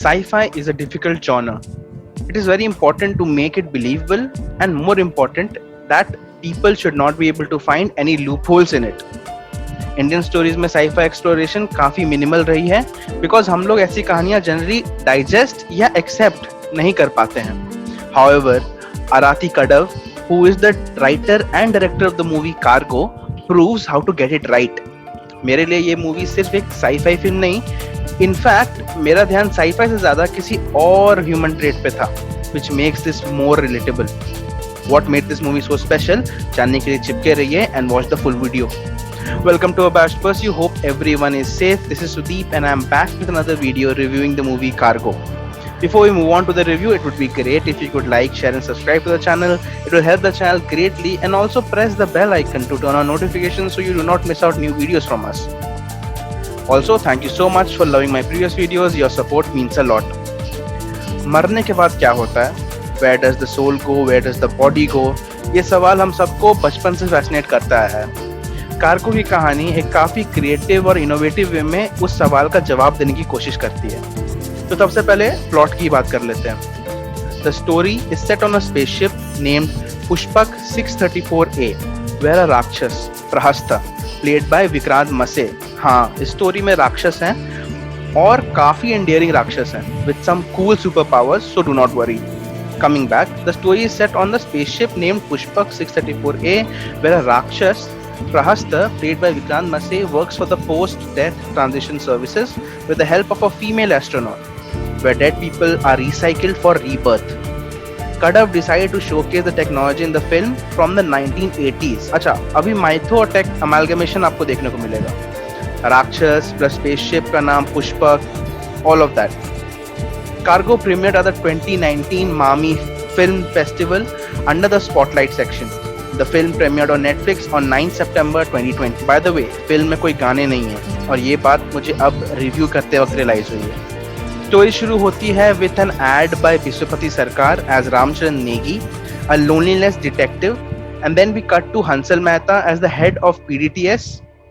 Sci-fi is a difficult genre. It is very important to make it believable, and more important, that people should not be able to find any loopholes in it. Indian stories में sci-fi exploration काफी minimal रही है because हम लोग ऐसी कहानियां generally digest या accept नहीं कर पाते हैं. However, Arathi Kadav, who is the writer and director of the movie Cargo, proves how to get it right. मेरे लिए ये मूवी सिर्फ एक साइफाई फिल्म नहीं, इनफैक्ट मेरा ध्यान साइफाई से ज्यादा किसी और ह्यूमन ट्रेट पे था, which makes this more relatable. What made this movie so special? जानने के लिए चिपके रहिए and watch the full video. Welcome to Abashed Pursuit. Hope everyone is safe. This is Sudeep and I am back with another video reviewing the movie Cargo. Before we move on to the review, it would be great if you could like, share and subscribe to the channel. It will help the channel greatly, and also press the bell icon to turn on notifications so you do not miss out new videos from us. Also, thank you so much for loving my previous videos. Your support means a lot. मरने के बाद क्या होता है? Where does the soul go? Where does the body go? ये सवाल हम सबको बचपन से फैसिनेट करता है. कार्गो की कहानी एक काफी क्रिएटिव और इनोवेटिव वे में उस सवाल का जवाब देने की कोशिश करती है. तो सबसे पहले प्लॉट की बात कर लेते हैं. The story is set on a spaceship named Pushpak 634A, where a rakshasa Prahasta played by Vikrant मसे. हाँ, इस स्टोरी में राक्षस हैं और काफी एंडियरिंग राक्षस हैं with some cool super powers, so do not worry. Coming back, the story is set on the spaceship named Pushpak 634A, where a Rakshas, Prahasta, played by Vikrant Masse, works for the post-death transition services with the help of a female astronaut, where dead people are recycled for rebirth. Kadav decided to showcase the technology in the film from the 1980s. अच्छा, अभी mytho और take amalgamation आपको देखने को मिलेगा. राक्षस plus spaceship का नाम Pushpak, all of that. Cargo premiered at the 2019 Mami Film Festival under the Spotlight section. The film premiered on Netflix on 9 September 2020. By the way, film में कोई गाने नहीं है और ये बात मुझे अब रिव्यू करते वक्त रियलाइज हुई है. स्टोरी शुरू होती है with an ad by Biswapati Sarkar as Ramcharan Negi, a loneliness detective, and then we cut to Hansal Mehta as the head of PDTS,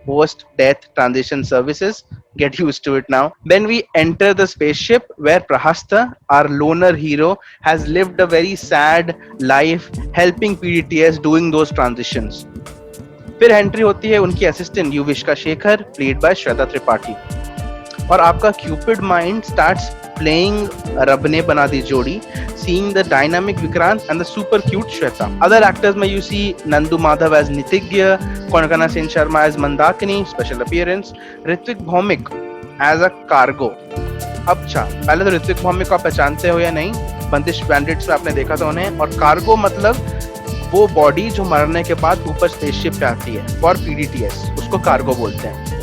post-death transition services. Get used to it now. Then we enter the spaceship where Prahasta, our loner hero, has lived a very sad life helping PDTS doing those transitions. फिर entry होती है उनकी assistant Yuvishka Shekhar, played by Shweta Tripathi, और आपका Cupid mind starts playing रब ने बना दी जोड़ी, seeing the dynamic Vikrant and the super cute Shweta. Other actors में you see Nandu Madhav as Nitigya, Konkana Sen Sharma as Mandakini, special appearance, Ritwik Bhaumik as a Cargo. अच्छा, पहले तो ऋत्विक भौमिक को आप पहचानते हो या नहीं? बंदिश बैंडिट्स में आपने देखा था उन्हें. और कार्गो मतलब वो बॉडी जो मरने के बाद ऊपर स्पेसशिप पे आती है, फॉर PDTS, उसको कार्गो बोलते हैं.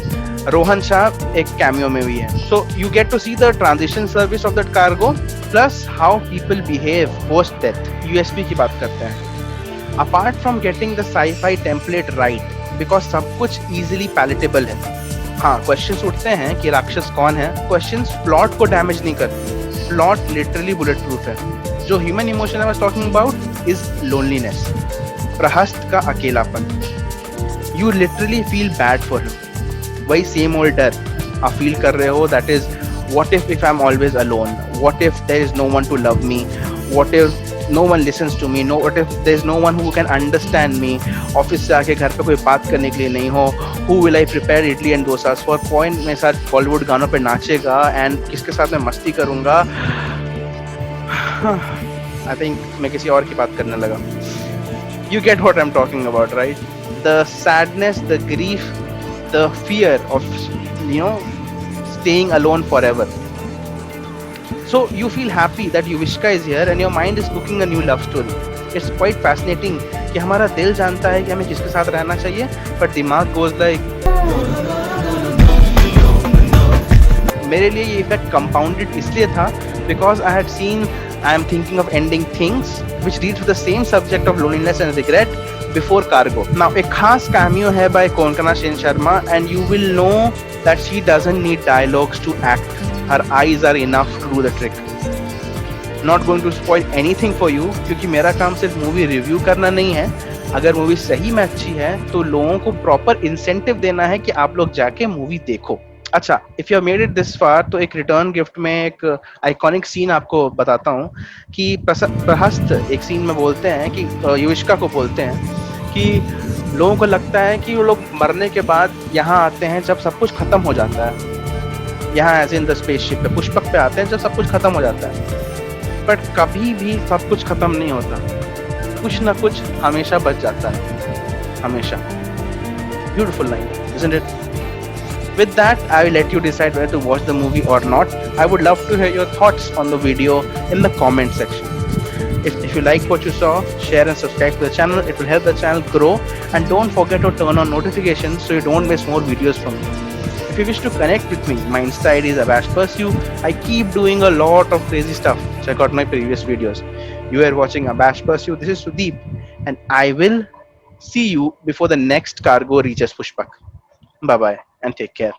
रोहन शाह एक कैमियो में भी है. So you get to see the transition service of that cargo plus how people behave post death. USP की बात करते हैं. Apart from getting the sci-fi template right, because सब कुछ इजीली पैलेटेबल है. हाँ, क्वेश्चंस उठते हैं कि राक्षस कौन है. क्वेश्चंस प्लॉट को डैमेज नहीं करते. प्लॉट लिटरली बुलेट प्रूफ है. जो human emotion I was talking about is loneliness, Prahast का अकेलापन. You literally feel bad for him. वही सेम ओल्ड डर आप फील कर रहे हो, that is what if I am always alone, what if there is no one to love me, what if no one listens to me, no what if there is no one who can understand me. Office से आके घर पे कोई बात करने के लिए नहीं हो. Who will I prepare idli and dosas for, कौन मेरे साथ बॉलीवुड गानों पे नाचेगा एंड किसके साथ मैं मस्ती करूंगा. आई थिंक मैं किसी और की बात करने लगा. You get what I am talking about, right? The sadness, the grief, the fear of staying alone forever. So you feel happy that Yuvishka is here and your mind is booking a new love story. It's quite fascinating कि हमारा दिल जानता है कि हमें किसके साथ रहना चाहिए, पर दिमाग goes like. मेरे लिए ये इफेक्ट कंपाउंडेड इसलिए था because I had seen I am thinking of ending things which deals with the same subject of loneliness and regret before Cargo. Now, एक खास cameo है by Konkana Sen Sharma and you will know that she doesn't need dialogues to act. Her eyes are enough to do the trick. Not going to spoil anything for you क्योंकि मेरा काम सिर्फ movie review करना नहीं है. अगर movie सही में अच्छी है तो लोगों को प्रॉपर इंसेंटिव देना है कि आप लोग जाके मूवी देखो. अच्छा, if you have made it this far, तो एक रिटर्न गिफ्ट में एक आइकॉनिक सीन आपको बताता हूँ कि प्रहस्त एक सीन में बोलते हैं कि युविष्का को बोलते हैं कि लोगों को लगता है कि वो लोग मरने के बाद यहाँ आते हैं जब सब कुछ खत्म हो जाता है, यहाँ एज इन द स्पेसशिप पे पुष्पक पे आते हैं जब सब कुछ खत्म हो जाता है, बट कभी भी सब कुछ खत्म नहीं होता, कुछ ना कुछ हमेशा बच जाता है, हमेशा. Beautiful line, isn't it? With that, I will let you decide whether to watch the movie or not. I would love to hear your thoughts on the video in the comment section. If you like what you saw, share and subscribe to the channel. It will help the channel grow. And don't forget to turn on notifications so you don't miss more videos from me. If you wish to connect with me, my Insta ID is Abash Pursue. I keep doing a lot of crazy stuff. Check out my previous videos. You are watching Abash Pursue. This is Sudeep, and I will see you before the next cargo reaches Pushpak. Bye bye and take care.